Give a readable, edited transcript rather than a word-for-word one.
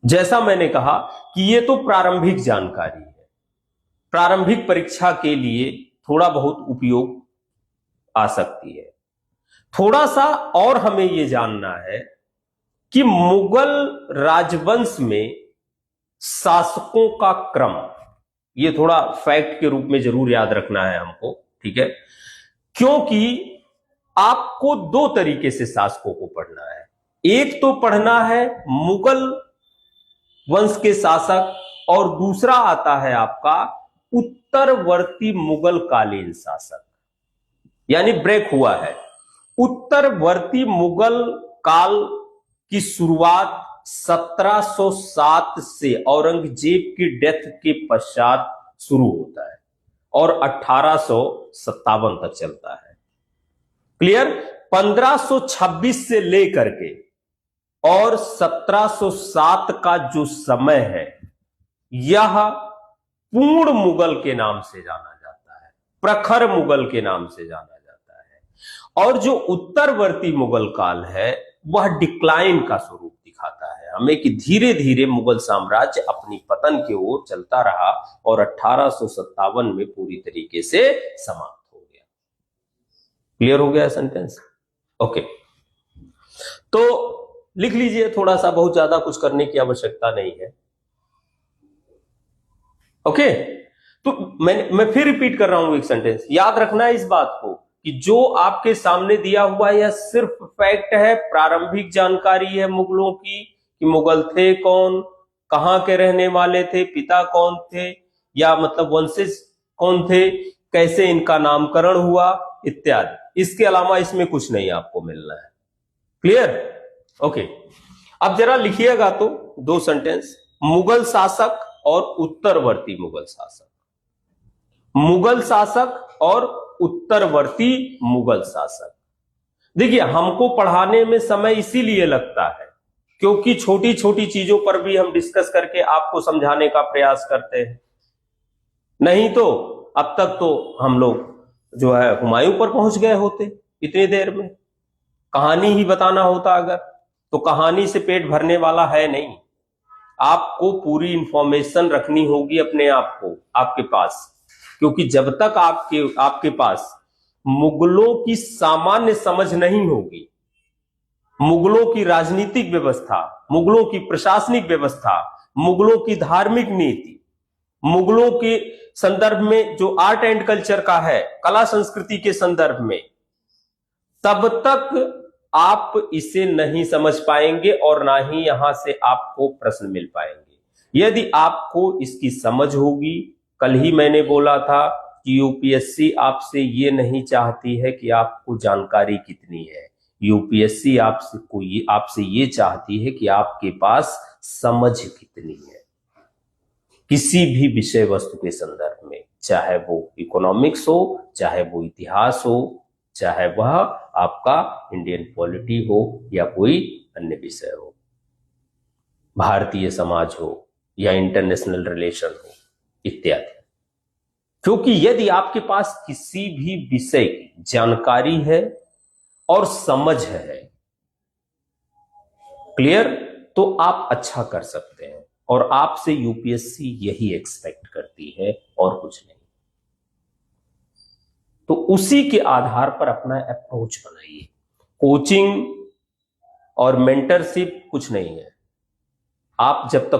जैसा मैंने कहा कि ये तो प्रारंभिक जानकारी है, प्रारंभिक परीक्षा के लिए थोड़ा बहुत उपयोग आ सकती है। थोड़ा सा और हमें ये जानना है कि मुगल राजवंश में शासकों का क्रम, ये थोड़ा फैक्ट के रूप में जरूर याद रखना है हमको, ठीक है? क्योंकि आपको दो तरीके से शासकों को पढ़ना है। एक तो पढ़ना है मुगल वंश के शासक, और दूसरा आता है आपका उत्तरवर्ती मुगल कालीन शासक, यानी ब्रेक हुआ है। उत्तरवर्ती मुगल काल की शुरुआत 1707 से औरंगजेब की डेथ के पश्चात शुरू होता है और 1857 तक चलता है। क्लियर? 1526 से लेकर के और 1707 का जो समय है, यह पूर्ण मुगल के नाम से जाना जाता है, प्रखर मुगल के नाम से जाना जाता है। और जो उत्तरवर्ती मुगल काल है वह डिक्लाइन का स्वरूप दिखाता है हमें, कि धीरे धीरे मुगल साम्राज्य अपनी पतन की ओर चलता रहा और 1857 में पूरी तरीके से समाप्त हो गया। क्लियर हो गया सेंटेंस? ओके, तो लिख लीजिए थोड़ा सा, बहुत ज्यादा कुछ करने की आवश्यकता नहीं है। ओके, तो मैं फिर रिपीट कर रहा हूं एक सेंटेंस, याद रखना है इस बात को कि जो आपके सामने दिया हुआ है यह सिर्फ फैक्ट है, प्रारंभिक जानकारी है मुगलों की, कि मुगल थे कौन, कहां के रहने वाले थे, पिता कौन थे, या मतलब वंशज कौन थे, कैसे इनका नामकरण हुआ इत्यादि। इसके अलावा इसमें कुछ नहीं आपको मिलना है। क्लियर? ओके, अब जरा लिखिएगा तो दो सेंटेंस, मुगल शासक और उत्तरवर्ती मुगल शासक। मुगल शासक और उत्तरवर्ती मुगल शासक। देखिए, हमको पढ़ाने में समय इसीलिए लगता है क्योंकि छोटी छोटी चीजों पर भी हम डिस्कस करके आपको समझाने का प्रयास करते हैं। नहीं तो अब तक तो हम लोग जो है हुमायूं पर पहुंच गए होते इतनी देर में। कहानी ही बताना होता अगर, तो कहानी से पेट भरने वाला है नहीं। आपको पूरी इंफॉर्मेशन रखनी होगी अपने आप को, आपके पास, क्योंकि जब तक आपके पास मुगलों की सामान्य समझ नहीं होगी, मुगलों की राजनीतिक व्यवस्था, मुगलों की प्रशासनिक व्यवस्था, मुगलों की धार्मिक नीति, मुगलों के संदर्भ में जो आर्ट एंड कल्चर का है, कला संस्कृति के संदर्भ में, तब तक आप इसे नहीं समझ पाएंगे और ना ही यहां से आपको प्रश्न मिल पाएंगे। यदि आपको इसकी समझ होगी, कल ही मैंने बोला था कि यूपीएससी आपसे ये नहीं चाहती है कि आपको जानकारी कितनी है, यूपीएससी आपसे ये चाहती है कि आपके पास समझ कितनी है किसी भी विषय वस्तु के संदर्भ में, चाहे वो इकोनॉमिक्स हो, चाहे वो इतिहास हो, चाहे वह आपका इंडियन पॉलिटी हो या कोई अन्य विषय हो, भारतीय समाज हो या इंटरनेशनल रिलेशन हो इत्यादि। क्योंकि यदि आपके पास किसी भी विषय की जानकारी है और समझ है, क्लियर, तो आप अच्छा कर सकते हैं और आपसे यूपीएससी यही एक्सपेक्ट करती है और कुछ नहीं। तो उसी के आधार पर अपना अप्रोच बनाइए। कोचिंग और मेंटरशिप कुछ नहीं है। आप जब तक